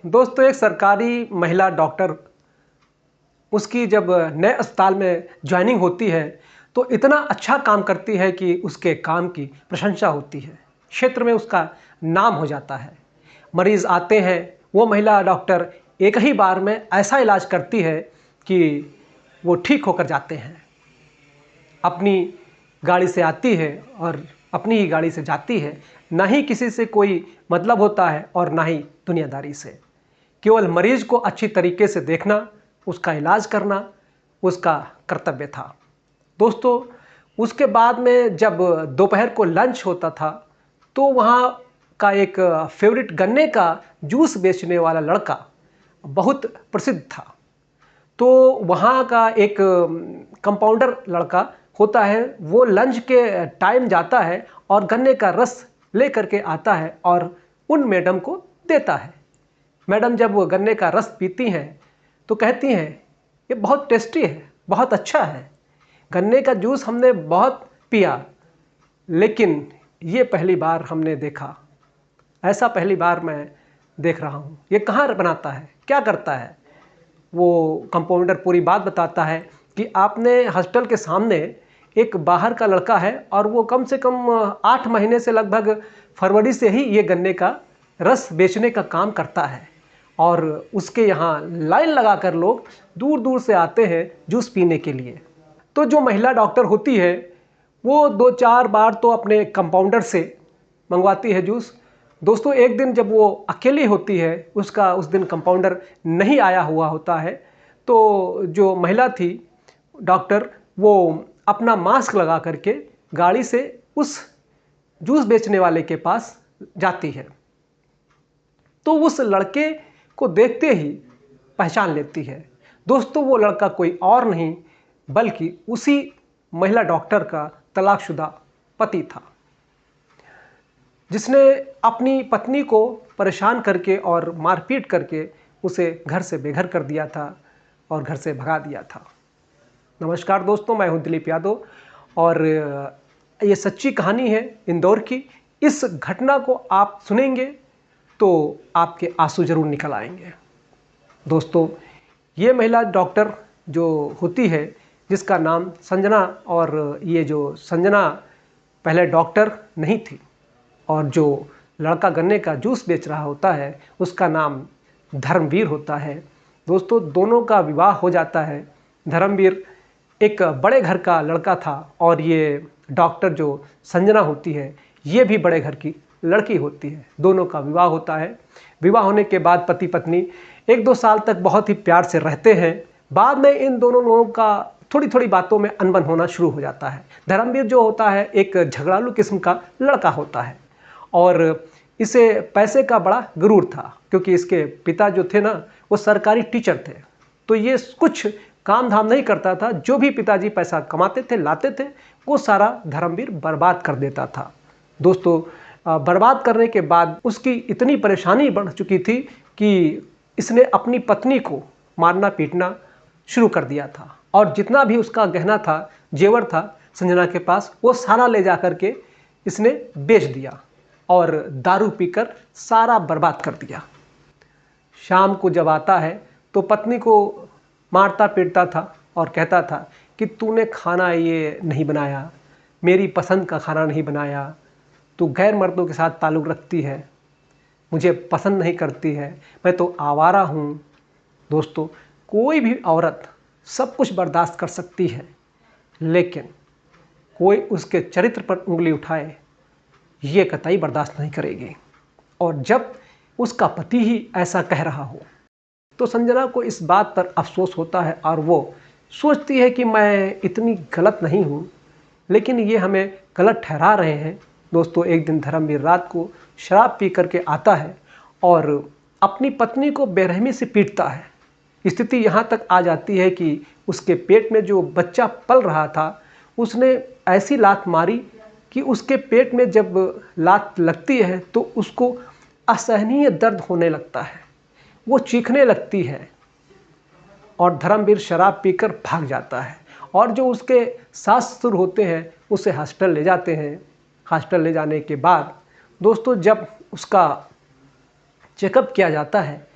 दोस्तों, एक सरकारी महिला डॉक्टर उसकी जब नए अस्पताल में जॉइनिंग होती है तो इतना अच्छा काम करती है कि उसके काम की प्रशंसा होती है। क्षेत्र में उसका नाम हो जाता है। मरीज़ आते हैं, वो महिला डॉक्टर एक ही बार में ऐसा इलाज करती है कि वो ठीक होकर जाते हैं। अपनी गाड़ी से आती है और अपनी ही गाड़ी से जाती है। ना ही किसी से कोई मतलब होता है और ना ही दुनियादारी से। केवल मरीज को अच्छी तरीके से देखना, उसका इलाज करना उसका कर्तव्य था। दोस्तों, उसके बाद में जब दोपहर को लंच होता था तो वहाँ का एक फेवरेट गन्ने का जूस बेचने वाला लड़का बहुत प्रसिद्ध था। तो वहाँ का एक कंपाउंडर लड़का होता है, वो लंच के टाइम जाता है और गन्ने का रस ले करके आता है और उन मैडम को देता है। मैडम जब वो गन्ने का रस पीती हैं तो कहती हैं, ये बहुत टेस्टी है, बहुत अच्छा है। गन्ने का जूस हमने बहुत पिया, लेकिन ये पहली बार हमने देखा, ऐसा पहली बार मैं देख रहा हूँ। ये कहाँ बनाता है, क्या करता है? वो कंपाउंडर पूरी बात बताता है कि आपने हॉस्टल के सामने एक बाहर का लड़का है और वो कम से कम 8 महीने से लगभग फरवरी से ही ये गन्ने का रस बेचने का काम करता है और उसके यहाँ लाइन लगाकर लोग दूर दूर से आते हैं जूस पीने के लिए। तो जो महिला डॉक्टर होती है वो 2-4 बार तो अपने कंपाउंडर से मंगवाती है जूस। दोस्तों, एक दिन जब वो अकेली होती है, उसका उस दिन कंपाउंडर नहीं आया हुआ होता है, तो जो महिला थी डॉक्टर, वो अपना मास्क लगा करके गाड़ी से उस जूस बेचने वाले के पास जाती है। तो उस लड़के को देखते ही पहचान लेती है। दोस्तों, वो लड़का कोई और नहीं बल्कि उसी महिला डॉक्टर का तलाकशुदा पति था, जिसने अपनी पत्नी को परेशान करके और मारपीट करके उसे घर से बेघर कर दिया था और घर से भगा दिया था। नमस्कार दोस्तों, मैं हूं दिलीप यादव और ये सच्ची कहानी है इंदौर की। इस घटना को आप सुनेंगे तो आपके आंसू जरूर निकल आएंगे। दोस्तों, ये महिला डॉक्टर जो होती है, जिसका नाम संजना, और ये जो संजना पहले डॉक्टर नहीं थी और जो लड़का गन्ने का जूस बेच रहा होता है उसका नाम धर्मवीर होता है। दोस्तों, दोनों का विवाह हो जाता है। धर्मवीर एक बड़े घर का लड़का था और ये डॉक्टर जो संजना होती है ये भी बड़े घर की लड़की होती है। दोनों का विवाह होता है। विवाह होने के बाद पति पत्नी 1-2 साल तक बहुत ही प्यार से रहते हैं। बाद में इन दोनों लोगों का थोड़ी थोड़ी बातों में अनबन होना शुरू हो जाता है। धर्मवीर जो होता है एक झगड़ालू किस्म का लड़का होता है और इसे पैसे का बड़ा गुरूर था, क्योंकि इसके पिता जो थे ना वो सरकारी टीचर थे। तो ये कुछ काम धाम नहीं करता था। जो भी पिताजी पैसा कमाते थे, लाते थे, वो सारा धर्मवीर बर्बाद कर देता था। दोस्तों, बर्बाद करने के बाद उसकी इतनी परेशानी बढ़ चुकी थी कि इसने अपनी पत्नी को मारना पीटना शुरू कर दिया था और जितना भी उसका गहना था, जेवर था संजना के पास, वो सारा ले जा कर के इसने बेच दिया और दारू पीकर सारा बर्बाद कर दिया। शाम को जब आता है तो पत्नी को मारता पीटता था और कहता था कि तूने खाना ये नहीं बनाया, मेरी पसंद का खाना नहीं बनाया, तू गैर मर्दों के साथ ताल्लुक़ रखती है, मुझे पसंद नहीं करती है, मैं तो आवारा हूँ। दोस्तों, कोई भी औरत सब कुछ बर्दाश्त कर सकती है, लेकिन कोई उसके चरित्र पर उंगली उठाए ये कतई बर्दाश्त नहीं करेगी। और जब उसका पति ही ऐसा कह रहा हो तो संजना को इस बात पर अफसोस होता है और वो सोचती है कि मैं इतनी गलत नहीं हूँ, लेकिन ये हमें गलत ठहरा रहे हैं। दोस्तों, एक दिन धर्मवीर रात को शराब पी करके आता है और अपनी पत्नी को बेरहमी से पीटता है। स्थिति यहाँ तक आ जाती है कि उसके पेट में जो बच्चा पल रहा था उसने ऐसी लात मारी कि उसके पेट में जब लात लगती है तो उसको असहनीय दर्द होने लगता है, वो चीखने लगती है और धर्मवीर शराब पीकर भाग जाता है। और जो उसके सास ससुर होते हैं उसे हॉस्टल ले जाते हैं। हॉस्टल ले जाने के बाद दोस्तों, जब उसका चेकअप किया जाता है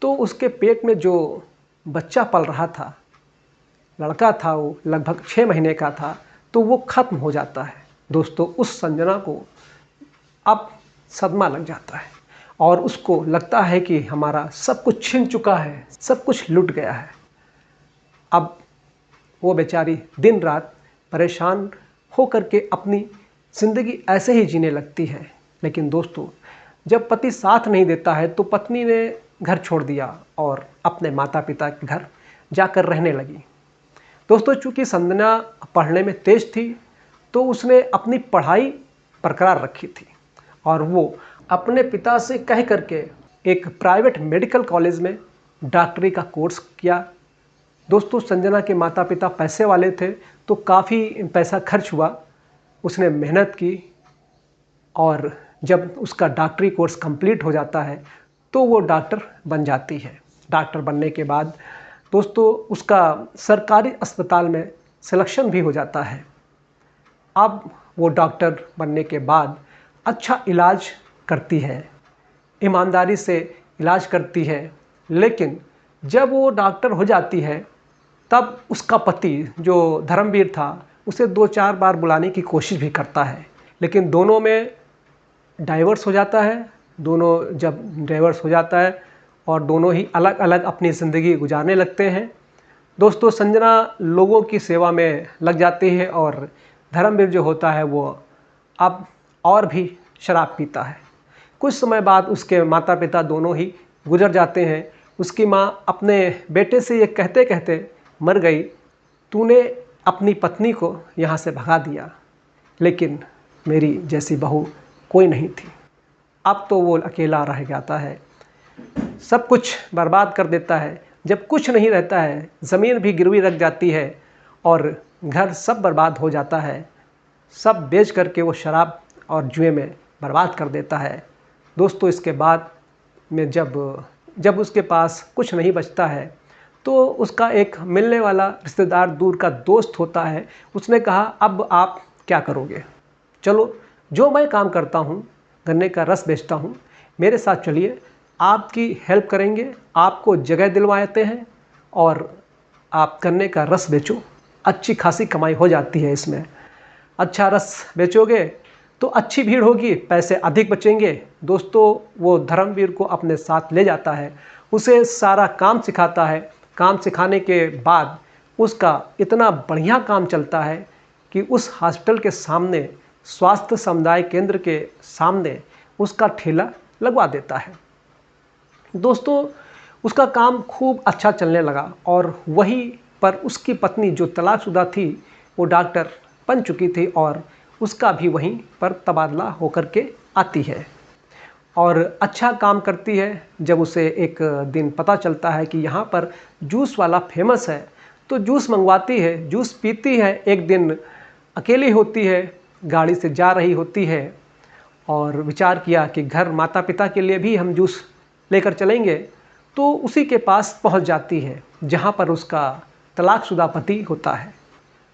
तो उसके पेट में जो बच्चा पल रहा था, लड़का था, वो लगभग 6 महीने का था, तो वो ख़त्म हो जाता है। दोस्तों, उस संजना को अब सदमा लग जाता है और उसको लगता है कि हमारा सब कुछ छिन चुका है, सब कुछ लुट गया है। अब वो बेचारी दिन रात परेशान होकर के अपनी ज़िंदगी ऐसे ही जीने लगती है। लेकिन दोस्तों, जब पति साथ नहीं देता है तो पत्नी ने घर छोड़ दिया और अपने माता पिता के घर जाकर रहने लगी। दोस्तों, चूँकि संजना पढ़ने में तेज़ थी तो उसने अपनी पढ़ाई बरकरार रखी थी और वो अपने पिता से कह करके एक प्राइवेट मेडिकल कॉलेज में डॉक्टरी का कोर्स किया। दोस्तों, संजना के माता पिता पैसे वाले थे तो काफ़ी पैसा खर्च हुआ। उसने मेहनत की और जब उसका डॉक्टरी कोर्स कंप्लीट हो जाता है तो वो डॉक्टर बन जाती है। डॉक्टर बनने के बाद दोस्तों उसका सरकारी अस्पताल में सिलेक्शन भी हो जाता है। अब वो डॉक्टर बनने के बाद अच्छा इलाज करती है, ईमानदारी से इलाज करती है। लेकिन जब वो डॉक्टर हो जाती है तब उसका पति जो धर्मवीर था उसे 2-4 बार बुलाने की कोशिश भी करता है, लेकिन दोनों में डाइवर्स हो जाता है। दोनों जब डाइवर्स हो जाता है और दोनों ही अलग अलग अपनी ज़िंदगी गुजारने लगते हैं। दोस्तों, संजना लोगों की सेवा में लग जाती है और धर्मवीर जो होता है वो अब और भी शराब पीता है। कुछ समय बाद उसके माता पिता दोनों ही गुजर जाते हैं। उसकी माँ अपने बेटे से ये कहते कहते मर गई, तूने अपनी पत्नी को यहाँ से भगा दिया, लेकिन मेरी जैसी बहू कोई नहीं थी। अब तो वो अकेला रह जाता है, सब कुछ बर्बाद कर देता है। जब कुछ नहीं रहता है, ज़मीन भी गिरवी रख जाती है और घर सब बर्बाद हो जाता है। सब बेच करके वो शराब और जुए में बर्बाद कर देता है। दोस्तों, इसके बाद में जब उसके पास कुछ नहीं बचता है तो उसका एक मिलने वाला रिश्तेदार, दूर का दोस्त होता है। उसने कहा, अब आप क्या करोगे? चलो, जो मैं काम करता हूँ, गन्ने का रस बेचता हूँ, मेरे साथ चलिए, आपकी हेल्प करेंगे, आपको जगह दिलवाते हैं और आप गन्ने का रस बेचो, अच्छी खासी कमाई हो जाती है इसमें। अच्छा रस बेचोगे तो अच्छी भीड़ होगी, पैसे अधिक बचेंगे। दोस्तों, वो धर्मवीर को अपने साथ ले जाता है, उसे सारा काम सिखाता है। काम सिखाने के बाद उसका इतना बढ़िया काम चलता है कि उस हॉस्पिटल के सामने, स्वास्थ्य समुदाय केंद्र के सामने उसका ठेला लगवा देता है। दोस्तों, उसका काम खूब अच्छा चलने लगा और वहीं पर उसकी पत्नी जो तलाकशुदा थी वो डॉक्टर बन चुकी थी और उसका भी वहीं पर तबादला होकर के आती है और अच्छा काम करती है। जब उसे एक दिन पता चलता है कि यहाँ पर जूस वाला फेमस है तो जूस मंगवाती है, जूस पीती है। एक दिन अकेली होती है, गाड़ी से जा रही होती है और विचार किया कि घर माता पिता के लिए भी हम जूस लेकर चलेंगे, तो उसी के पास पहुंच जाती है जहां पर उसका तलाकशुदा पति होता है।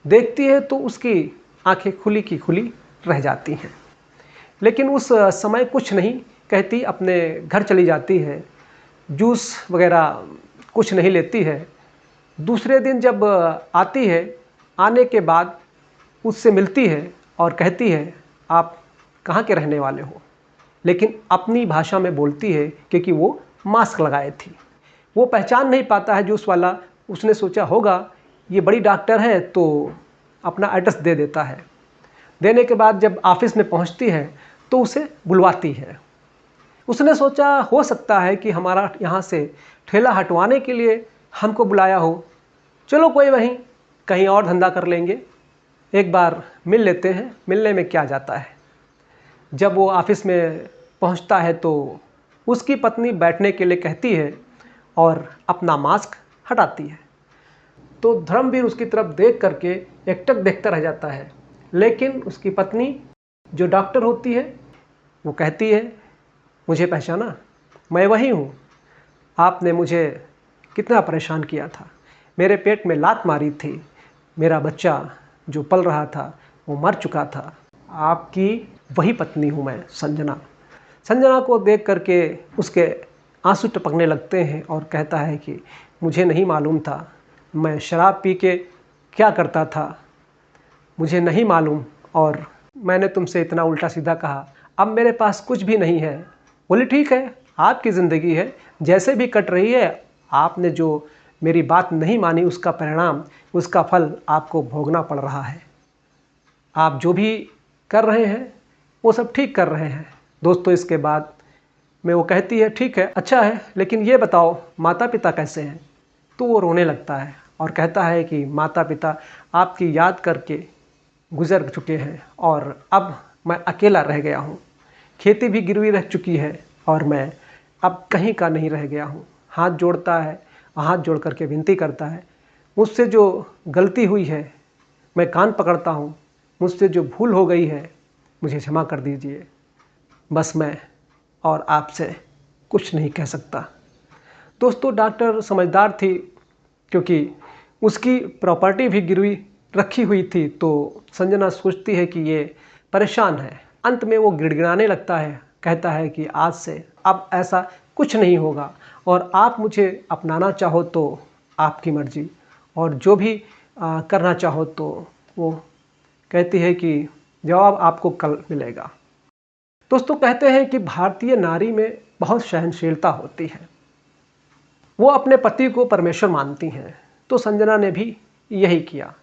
देखती है तो उसकी आंखें खुली की खुली रह जाती हैं, लेकिन उस समय कुछ नहीं कहती, अपने घर चली जाती है, जूस वगैरह कुछ नहीं लेती है। दूसरे दिन जब आती है, आने के बाद उससे मिलती है और कहती है, आप कहाँ के रहने वाले हो? लेकिन अपनी भाषा में बोलती है क्योंकि वो मास्क लगाए थी। वो पहचान नहीं पाता है जूस वाला। उसने सोचा होगा ये बड़ी डॉक्टर है तो अपना एड्रेस दे देता है। देने के बाद जब ऑफिस में पहुंचती है तो उसे बुलवाती है। उसने सोचा हो सकता है कि हमारा यहाँ से ठेला हटवाने के लिए हमको बुलाया हो, चलो कोई वहीं कहीं और धंधा कर लेंगे, एक बार मिल लेते हैं, मिलने में क्या जाता है। जब वो ऑफिस में पहुंचता है तो उसकी पत्नी बैठने के लिए कहती है और अपना मास्क हटाती है। तो धर्मवीर उसकी तरफ देख करके एकटक देखता रह जाता है, लेकिन उसकी पत्नी जो डॉक्टर होती है वो कहती है, मुझे पहचाना? मैं वही हूँ, आपने मुझे कितना परेशान किया था, मेरे पेट में लात मारी थी, मेरा बच्चा जो पल रहा था वो मर चुका था, आपकी वही पत्नी हूँ मैं, संजना। संजना को देख करके उसके आंसू टपकने लगते हैं और कहता है कि मुझे नहीं मालूम था, मैं शराब पी के क्या करता था, मुझे नहीं मालूम और मैंने तुमसे इतना उल्टा सीधा कहा, अब मेरे पास कुछ भी नहीं है। बोले ठीक है, आपकी ज़िंदगी है, जैसे भी कट रही है, आपने जो मेरी बात नहीं मानी उसका परिणाम, उसका फल आपको भोगना पड़ रहा है। आप जो भी कर रहे हैं वो सब ठीक कर रहे हैं। दोस्तों इसके बाद में वो कहती है ठीक है, अच्छा है, लेकिन ये बताओ माता पिता कैसे हैं? तो वो रोने लगता है और कहता है कि माता पिता आपकी याद करके गुज़र चुके हैं और अब मैं अकेला रह गया हूँ। खेती भी गिरवी रह चुकी है और मैं अब कहीं का नहीं रह गया हूँ। हाथ जोड़ता है, हाथ जोड़ करके विनती करता है, मुझसे जो गलती हुई है मैं कान पकड़ता हूँ, मुझसे जो भूल हो गई है मुझे क्षमा कर दीजिए। बस मैं और आपसे कुछ नहीं कह सकता। दोस्तों डॉक्टर समझदार थी, क्योंकि उसकी प्रॉपर्टी भी गिरवी रखी हुई थी, तो संजना सोचती है कि ये परेशान है। अंत में वो गिड़गिड़ाने लगता है, कहता है कि आज से अब ऐसा कुछ नहीं होगा और आप मुझे अपनाना चाहो तो आपकी मर्ज़ी, और जो भी करना चाहो तो वो कहती है कि जवाब आपको कल मिलेगा। दोस्तों कहते हैं कि भारतीय नारी में बहुत सहनशीलता होती है, वो अपने पति को परमेश्वर मानती हैं। तो संजना ने भी यही किया,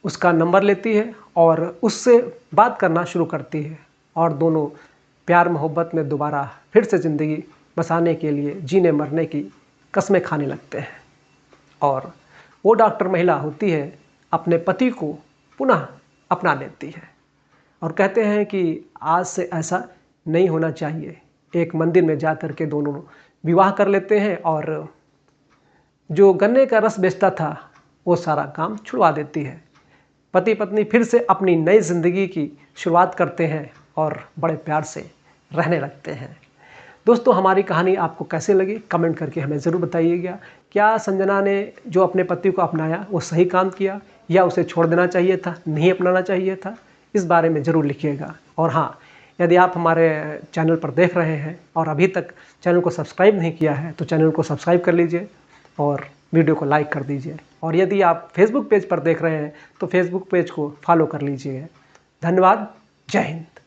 उसका नंबर लेती है और उससे बात करना शुरू करती है और दोनों प्यार मोहब्बत में दोबारा फिर से ज़िंदगी बसाने के लिए जीने मरने की कस्में खाने लगते हैं। और वो डॉक्टर महिला होती है, अपने पति को पुनः अपना लेती है और कहते हैं कि आज से ऐसा नहीं होना चाहिए। एक मंदिर में जा कर के दोनों विवाह कर लेते हैं और जो गन्ने का रस बेचता था वो सारा काम छुड़वा देती है। पति पत्नी फिर से अपनी नई ज़िंदगी की शुरुआत करते हैं और बड़े प्यार से रहने लगते हैं। दोस्तों हमारी कहानी आपको कैसे लगी कमेंट करके हमें ज़रूर बताइएगा। क्या संजना ने जो अपने पति को अपनाया वो सही काम किया या उसे छोड़ देना चाहिए था, नहीं अपनाना चाहिए था? इस बारे में ज़रूर लिखिएगा। और हाँ, यदि आप हमारे चैनल पर देख रहे हैं और अभी तक चैनल को सब्सक्राइब नहीं किया है तो चैनल को सब्सक्राइब कर लीजिए और वीडियो को लाइक कर दीजिए। और यदि आप फेसबुक पेज पर देख रहे हैं तो फेसबुक पेज को फॉलो कर लीजिए। धन्यवाद। जय हिंद।